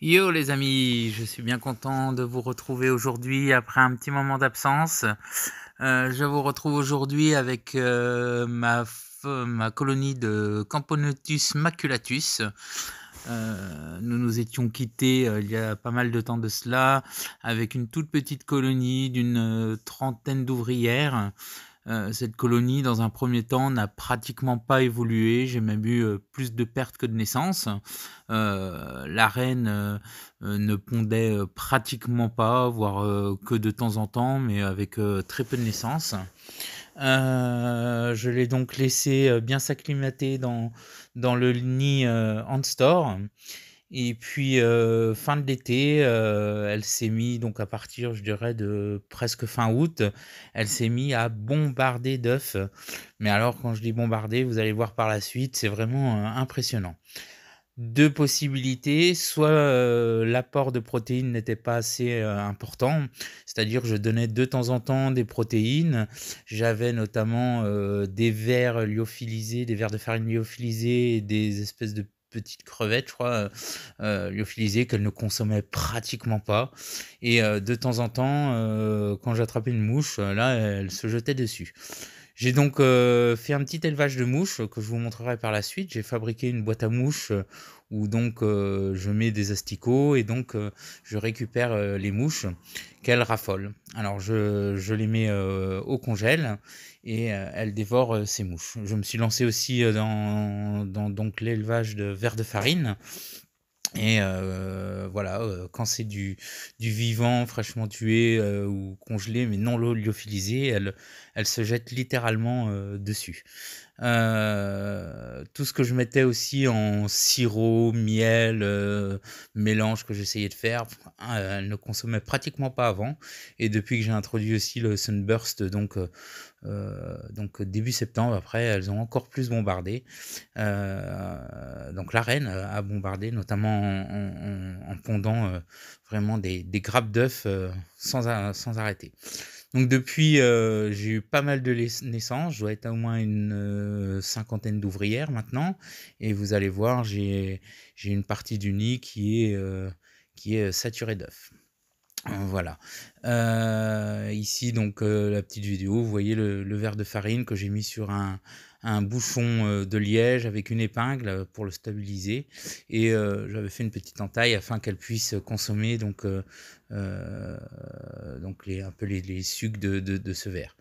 Yo les amis, je suis bien content de vous retrouver aujourd'hui après un petit moment d'absence. Je vous retrouve aujourd'hui avec, ma colonie de Camponotus maculatus. Nous nous étions quittés, il y a pas mal de temps de cela, avec une toute petite colonie d'une, trentaine d'ouvrières. Cette colonie, dans un premier temps, n'a pratiquement pas évolué. J'ai même eu, plus de pertes que de naissances. La reine, ne pondait, pratiquement pas, voire, que de temps en temps, mais avec, très peu de naissances. Je l'ai donc laissé, bien s'acclimater dans le nid, Hanstor. Et puis, fin de l'été, elle s'est mis donc à partir, je dirais, de presque fin août, elle s'est mis à bombarder d'œufs. Mais alors quand je dis bombarder, vous allez voir par la suite, c'est vraiment, impressionnant. 2 possibilités, soit, l'apport de protéines n'était pas assez, important, c'est-à-dire je donnais de temps en temps des protéines. J'avais notamment, des vers lyophilisés, des vers de farine lyophilisés et des espèces de petites crevettes, je crois, lyophilisées qu'elle ne consommait pratiquement pas et de temps en temps, quand j'attrapais une mouche, là, elle se jetait dessus. J'ai donc, fait un petit élevage de mouches, que je vous montrerai par la suite. J'ai fabriqué une boîte à mouches, où donc, je mets des asticots et donc, je récupère, les mouches qu'elles raffolent. Alors je les mets, au congèle et elles dévorent, ces mouches. Je me suis lancé aussi, dans donc l'élevage de vers de farine et voilà, quand c'est du vivant fraîchement tué, ou congelé mais non lyophilisé, elle se jette littéralement, dessus. Tout ce que je mettais aussi en sirop, miel, mélange que j'essayais de faire, elle ne consommait pratiquement pas avant et depuis que j'ai introduit aussi le Sunburst donc début septembre après, elles ont encore plus bombardé. Donc la reine, a bombardé notamment en pondant, vraiment des grappes d'œufs, sans arrêter. Donc depuis, j'ai eu pas mal de naissances, je dois être à au moins une, cinquantaine d'ouvrières maintenant et vous allez voir, j'ai une partie du nid qui est saturée d'œufs. Voilà. Ici donc, la petite vidéo, vous voyez le verre de farine que j'ai mis sur un bouchon, de liège avec une épingle, pour le stabiliser et j'avais fait une petite entaille afin qu'elle puisse consommer donc les un peu les sucs de ce verre.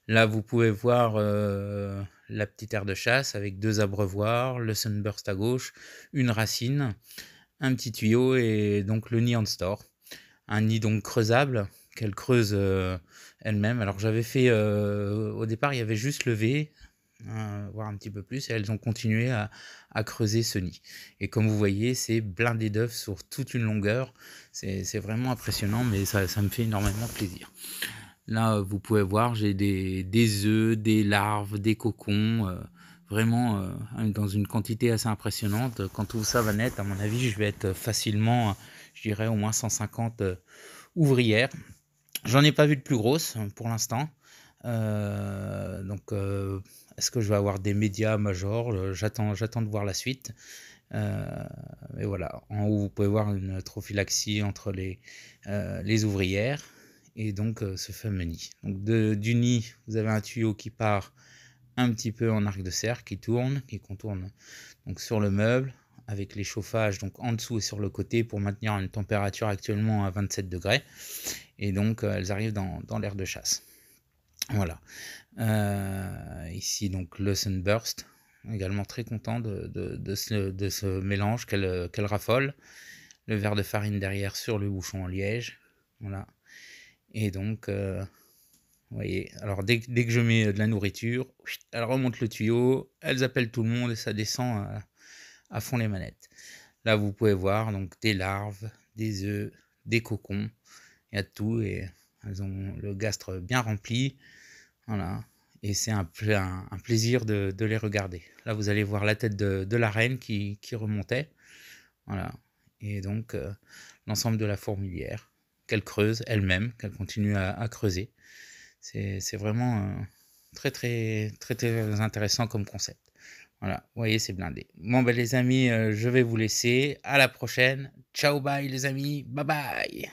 Là, vous pouvez voir, la petite aire de chasse avec 2 abreuvoirs, le Sunburst à gauche, une racine, un petit tuyau et donc le nid en store. Un nid donc creusable qu'elle creuse, elle-même. Alors j'avais fait, au départ, il y avait juste le V, voire un petit peu plus et elles ont continué à creuser ce nid et comme vous voyez, c'est blindé d'œufs sur toute une longueur. C'est vraiment impressionnant mais ça me fait énormément plaisir. Là, vous pouvez voir, j'ai des œufs, des larves, des cocons, vraiment, dans une quantité assez impressionnante. Quand tout ça va naître, à mon avis, je vais être facilement, je dirais au moins 150, ouvrières. J'en ai pas vu de plus grosses, pour l'instant. Donc, est-ce que je vais avoir des médias majors? J'attends de voir la suite. Heu et voilà. En haut, vous pouvez voir une trophylaxie entre les ouvrières et donc ce fameux nid. Donc du nid, vous avez un tuyau qui part un petit peu en arc de cercle, qui tourne, qui contourne donc sur le meuble avec les chauffages donc en dessous et sur le côté pour maintenir une température actuellement à 27 degrés et donc elles arrivent dans l'aire de chasse. Voilà. Ici donc le Sunburst, également très content de ce mélange qu'elle raffole. Le verre de farine derrière sur le bouchon en liège, voilà et donc vous voyez, alors dès que je mets, de la nourriture, elle remonte le tuyau, elles appellent tout le monde et ça descend, à fond les manettes. Là, vous pouvez voir donc des larves, des œufs, des cocons, il y a de tout et elles ont le gastre bien rempli, voilà et c'est un plaisir de les regarder. Là, vous allez voir la tête de la reine qui remontait, voilà et donc l'ensemble de la fourmilière qu'elle creuse elle-même, qu'elle continue à creuser. C'est vraiment, très, très, très, très intéressant comme concept. Voilà, vous voyez, c'est blindé. Bon, ben, les amis, je vais vous laisser. À la prochaine. Ciao, bye les amis. Bye bye.